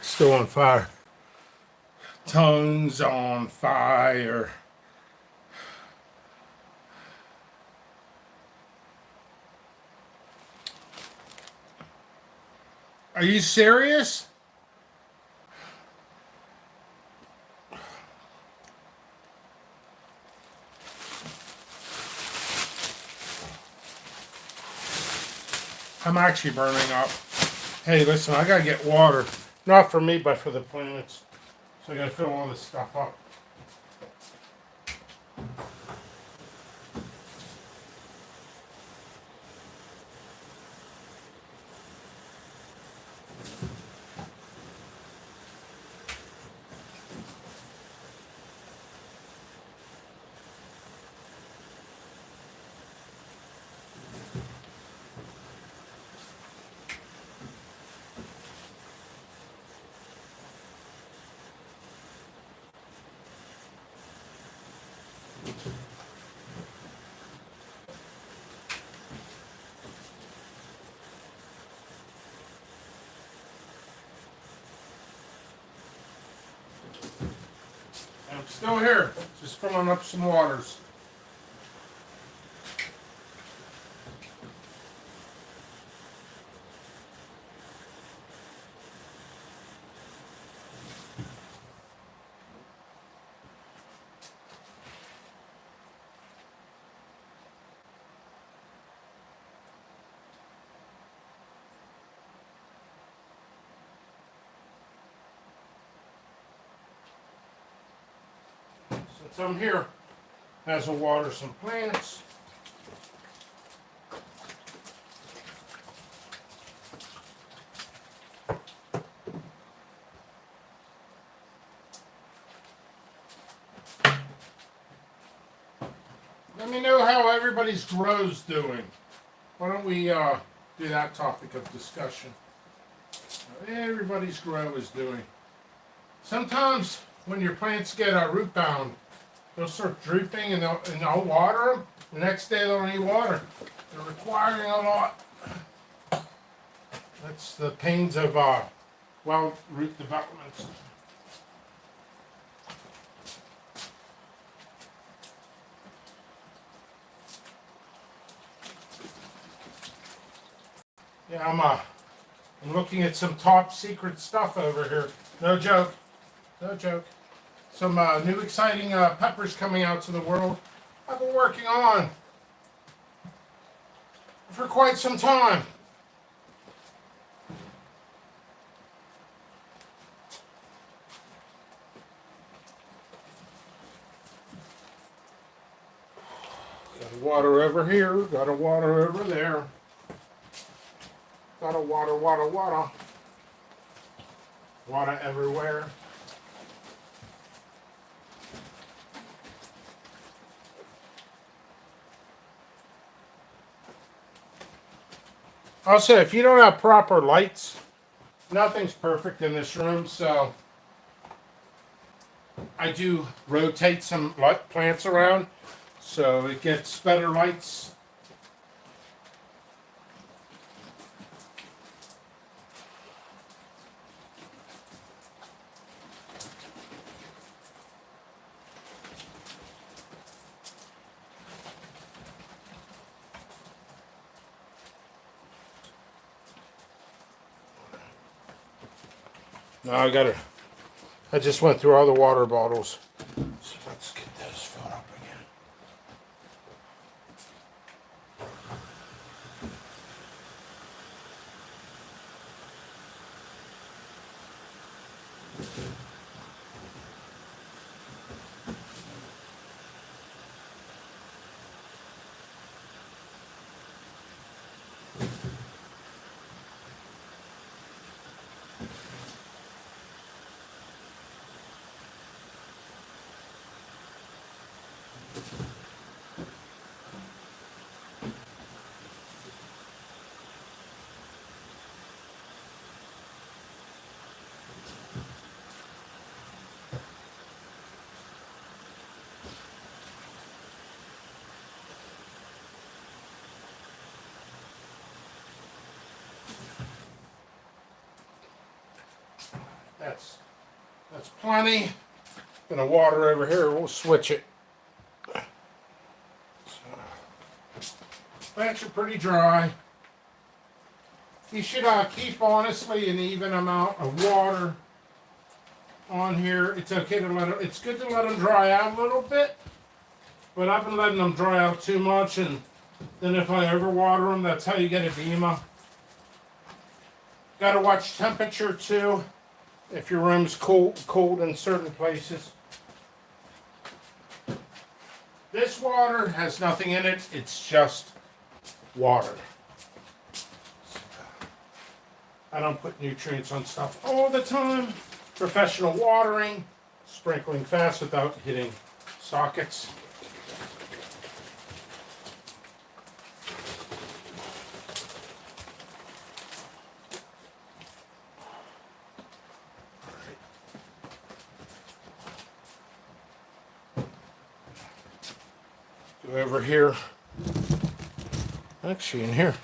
Still on fire. Tongues on fire. Are you serious? I'm actually burning up. Hey, listen, I gotta get water. Not for me, but for the plants. So I gotta fill all this stuff up. I'm still here, just filling up some waters. Since I'm here, as I water some plants. Let me know how everybody's grow's doing. Why don't we do that topic of discussion? Everybody's grow is doing. Sometimes when your plants get root bound, they'll start drooping and I'll water them. The next day they'll need water. They're requiring a lot. That's the pains of wild root developments. Yeah, I'm looking at some top secret stuff over here. No joke. No joke. Some new exciting peppers coming out to the world. I've been working on for quite some time. Got water over here, got water over there. Got water, water, water. Water everywhere. Also, if you don't have proper lights, nothing's perfect in this room, so I do rotate some plants around so it gets better lights. Now I just went through all the water bottles. So let's get those filled up again. That's plenty. Gonna water over here. We'll switch it. Plants are pretty dry. You should keep honestly an even amount of water on here. It's okay to let it. It's good to let them dry out a little bit, but I've been letting them dry out too much, and then if I overwater them, that's how you get edema. Got to watch temperature too. If your room's cold in certain places. This water has nothing in it. It's just water. I don't put nutrients on stuff all the time. Professional watering, sprinkling fast without hitting sockets. Go over here. Actually, in here.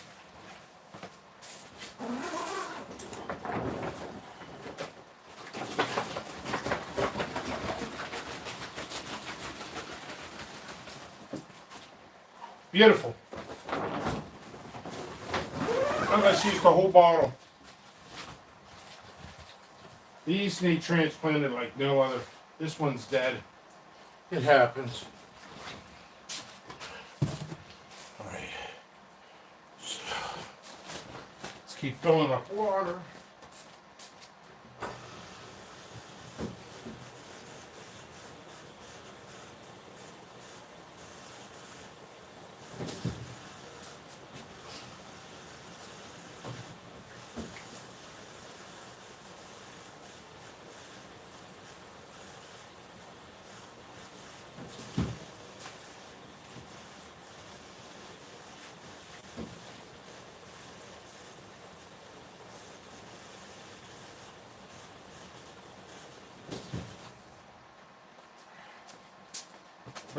Beautiful. Let's use the whole bottle. These need transplanted like no other. This one's dead. It happens. All right. So, let's keep filling up water.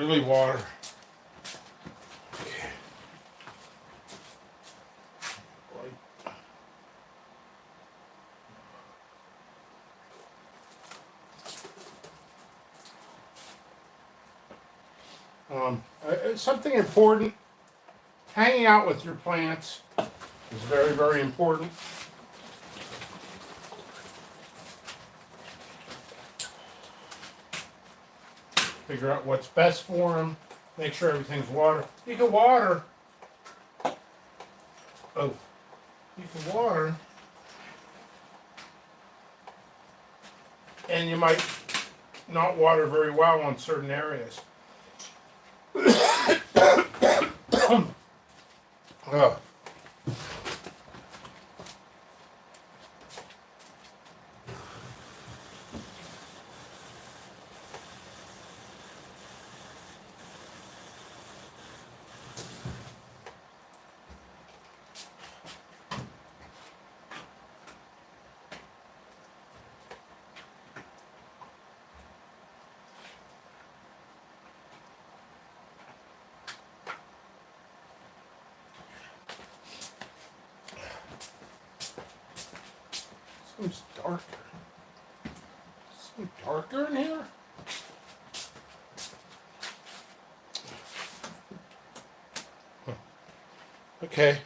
really water. Something important, hanging out with your plants is very, very important. Figure out what's best for them. Make sure everything's water. You can water. Oh, you can water. And you might not water very well on certain areas. Oh. Seems darker. Seems darker in here. Okay.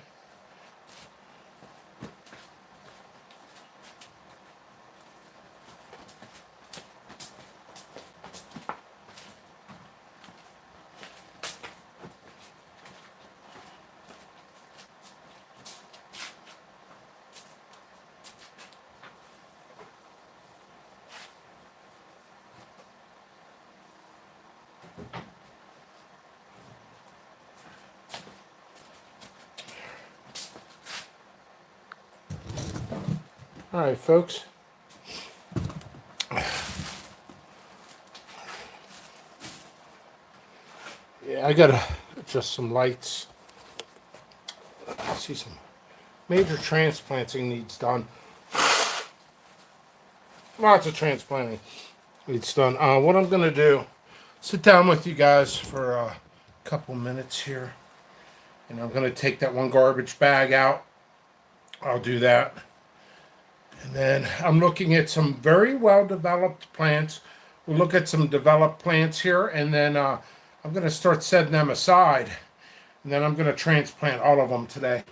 All right, folks. Yeah, I gotta adjust some lights. I see some major transplanting needs done. Lots of transplanting needs done. What I'm gonna do, sit down with you guys for a couple minutes here, and I'm gonna take that one garbage bag out. I'll do that. And then I'm looking at some very well developed plants. We'll look at some developed plants here, and then I'm going to start setting them aside. And then I'm going to transplant all of them today.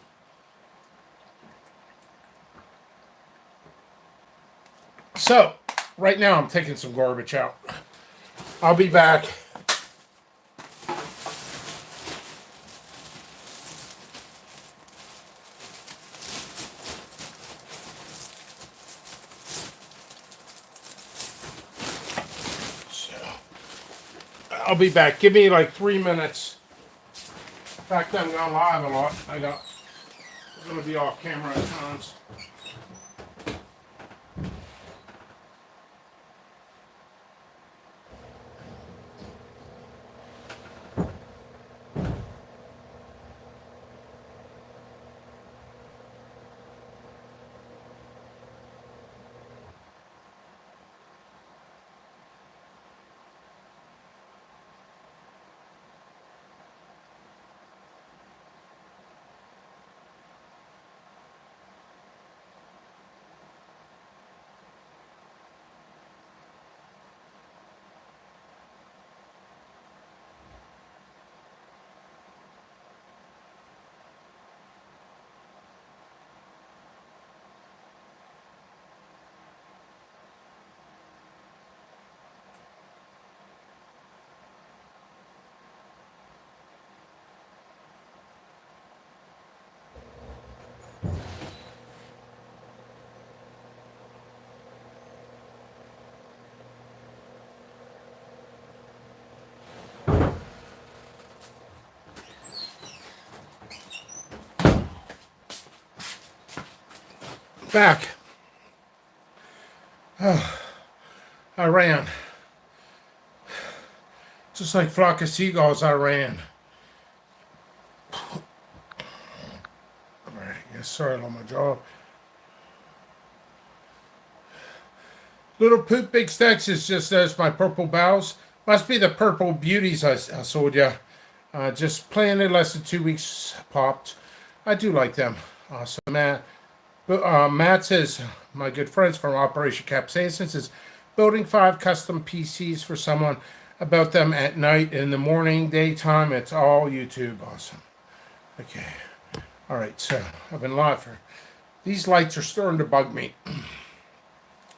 So, right now I'm taking some garbage out. I'll be back. I'll be back. Give me like 3 minutes. In fact, I'm going live a lot. I'm going to be off camera at times. Back. Oh, I ran. Just like flock of seagulls, I ran. All right, yes, sorry on my jaw. Little poop big stacks is just as my purple boughs. Must be the purple beauties I sold you. Just planted less than 2 weeks popped. I do like them. So Matt says, my good friends from Operation Capsaicin says, building 5 custom PCs for someone, about them at night, in the morning, daytime. It's all YouTube. Awesome. Okay. All right. So I've been live for. These lights are starting to bug me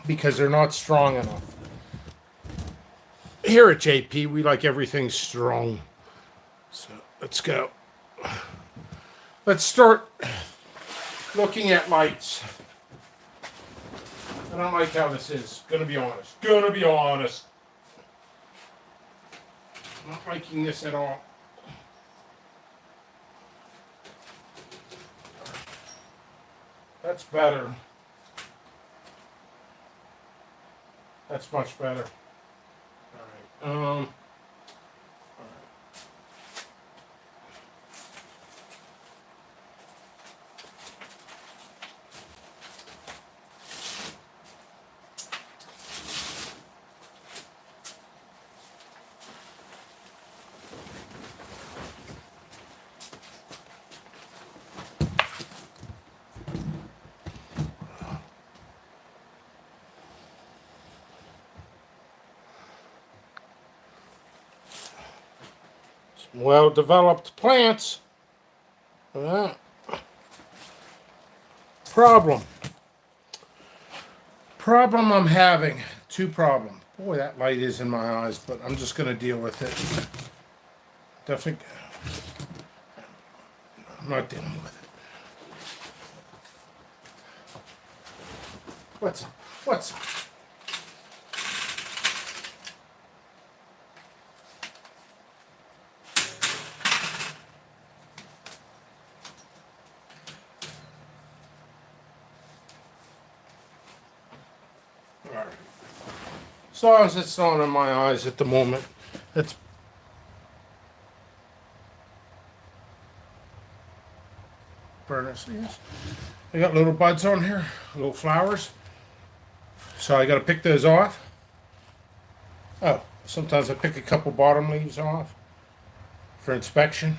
because they're not strong enough. Here at JP, we like everything strong. So let's go. Let's start looking at lights. I don't like how this is. Gonna be honest. Gonna be honest. Not liking this at all. That's better. That's much better. All right. Well-developed plants. Problem I'm having. 2 problems. Boy, that light is in my eyes, but I'm just going to deal with it. Definitely. I'm not dealing with it. What's all right. As long as it's not in my eyes at the moment, that's furnace. Yes. I got little buds on here, little flowers. So I got to pick those off. Oh, sometimes I pick a couple bottom leaves off for inspection.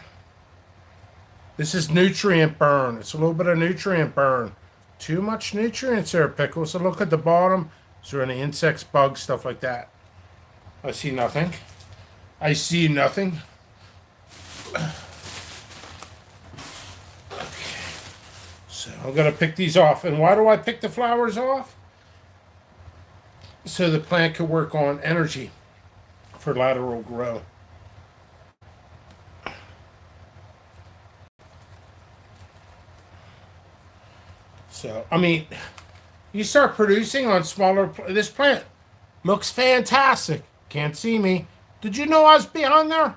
This is nutrient burn. It's a little bit of nutrient burn. Too much nutrients there, pickles. So look at the bottom. Is there any insects, bugs, stuff like that? I see nothing. I see nothing. Okay. So I'm going to pick these off. And why do I pick the flowers off? So the plant can work on energy for lateral growth. So, I mean, you start producing on smaller, this plant looks fantastic. Can't see me. Did you know I was behind there?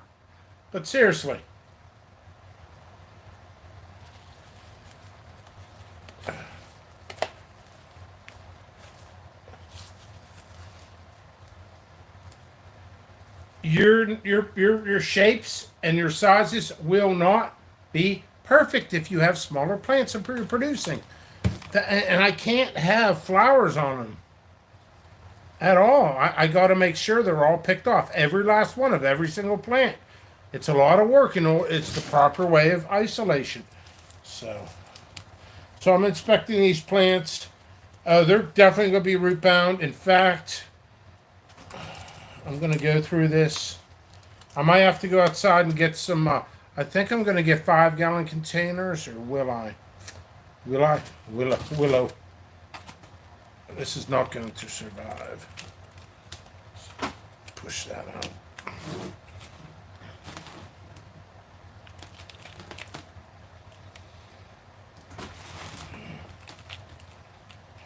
But seriously. Your shapes and your sizes will not be perfect if you have smaller plants that you're producing. And I can't have flowers on them at all. I got to make sure they're all picked off. Every last one of every single plant. It's a lot of work, and it's the proper way of isolation. So I'm inspecting these plants. They're definitely going to be root bound. In fact, I'm going to go through this. I might have to go outside and get some. I think I'm going to get 5-gallon containers, or will I? Willow. This is not going to survive. Push that out.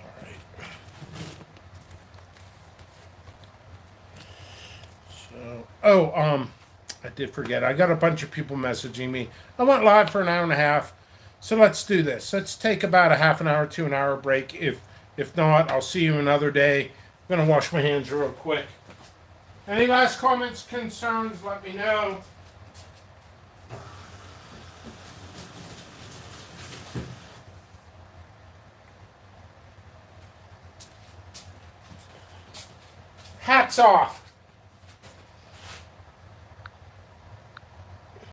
All right. So, I did forget. I got a bunch of people messaging me. I went live for an hour and a half. So let's do this. Let's take about a half an hour to an hour break. If not, I'll see you another day. I'm going to wash my hands real quick. Any last comments, concerns, let me know. Hats off.